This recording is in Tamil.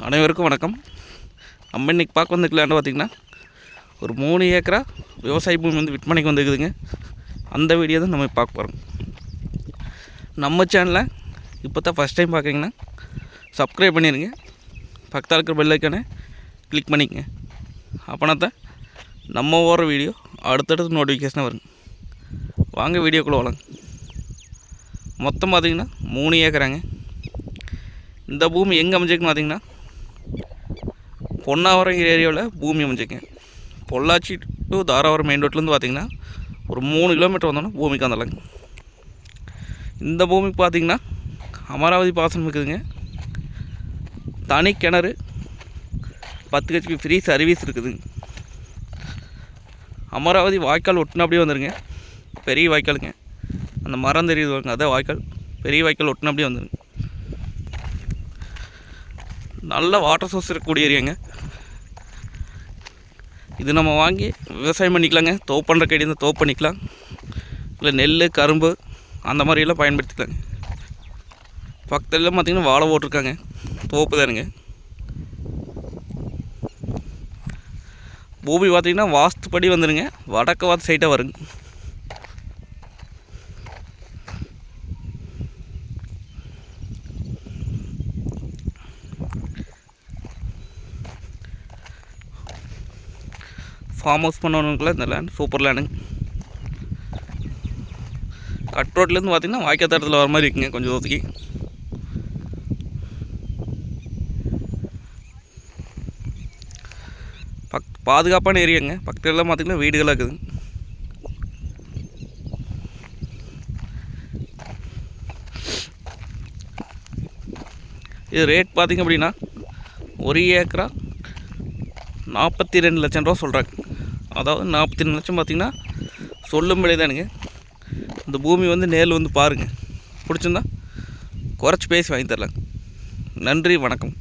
அனைவருக்கும் வணக்கம். நம்ம இன்றைக்கி பார்க்க வந்துக்கலான்னு பார்த்திங்கன்னா ஒரு 3 ஏக்கரா விவசாய பூமி வந்து விற்பனைக்கு வந்துருக்குதுங்க. அந்த வீடியோ தான் நம்ம பார்க்க போகிறோம். நம்ம சேனலை இப்போ தான் ஃபஸ்ட் டைம் பார்க்குறீங்கன்னா சப்ஸ்கிரைப் பண்ணிடுங்க. பக்கத்தில் இருக்கிற பெல் ஐக்கானை கிளிக் பண்ணிக்கங்க. அப்போனா தான் நம்ம ஓடுற வீடியோ அடுத்தடுத்து நோட்டிஃபிகேஷனாக வரும். வாங்க வீடியோக்குள்ளே வரலாம். மொத்தம் பார்த்திங்கன்னா 3 ஏக்கராங்க. இந்த பூமி எங்கே அமைஞ்சிருக்குன்னு பார்த்திங்கன்னா பொன்னாவரம் ஏரியாவில் பூமி அமைஞ்சிருக்கேன். பொள்ளாச்சி டு தாராவரம் மெயின் ரோட்லேருந்து பார்த்திங்கன்னா ஒரு 3 கிலோமீட்டர் வந்தோன்னா பூமிக்கு வந்துடலாங்க. இந்த பூமிக்கு பார்த்திங்கன்னா அமராவதி பாசனம் இருக்குதுங்க. தனி கிணறு 10 HP ஃப்ரீ சர்வீஸ் இருக்குதுங்க. அமராவதி வாய்க்கால் ஒட்டினபடியே வந்துடுங்க. பெரிய வாய்க்காலுங்க, அந்த மரம் தெரியுது வாங்க, அதான் வாய்க்கால். பெரிய வாய்க்கால் ஒட்டினபடியே வந்துடுங்க. நல்ல வாட்டர் சோர்ஸ் இருக்கக்கூடிய ஏரியாங்க. இது நம்ம வாங்கி விவசாயம் பண்ணிக்கலாங்க. தோப்பு பண்ணுற கைடி இருந்தால் தோப்பு பண்ணிக்கலாம், இல்லை நெல் கரும்பு அந்த மாதிரியெல்லாம் பயன்படுத்திக்கலாங்க. பக்கத்தில் பார்த்திங்கன்னா வாழை போட்டிருக்காங்க, தோப்பு தானுங்க. பூமி பார்த்திங்கன்னா வாஸ்துப்படி வந்துடுங்க. வடக்கு வாத்து சைட்டாக வருங்க. ஃபார்ம் ஹவுஸ் பண்ணணுங்களா இந்த லேண்ட் சூப்பர் லேண்டுங்க. கட் ரோட்லேருந்து பார்த்திங்கன்னா வாய்க்கால் தரத்தில் வர மாதிரி இருக்குங்க. கொஞ்சம் ஒதுக்கி பாதுகாப்பான ஏரியாங்க. பக்கத்துலலாம் பார்த்திங்கன்னா வீடுகளாக இருக்குதுங்க. இது ரேட் பார்த்திங்க அப்படின்னா 1 ஏக்கரா 42 லட்சம் ரூபா சொல்கிறாங்க. அதாவது 42 லட்சம் பார்த்திங்கன்னா சொல்லும் விலை தானுங்க. இந்த பூமி வந்து நேரில் வந்து பாருங்கள். பிடிச்சிருந்தா குறைச்சி பேசி வாங்கி தரலாங்க. நன்றி, வணக்கம்.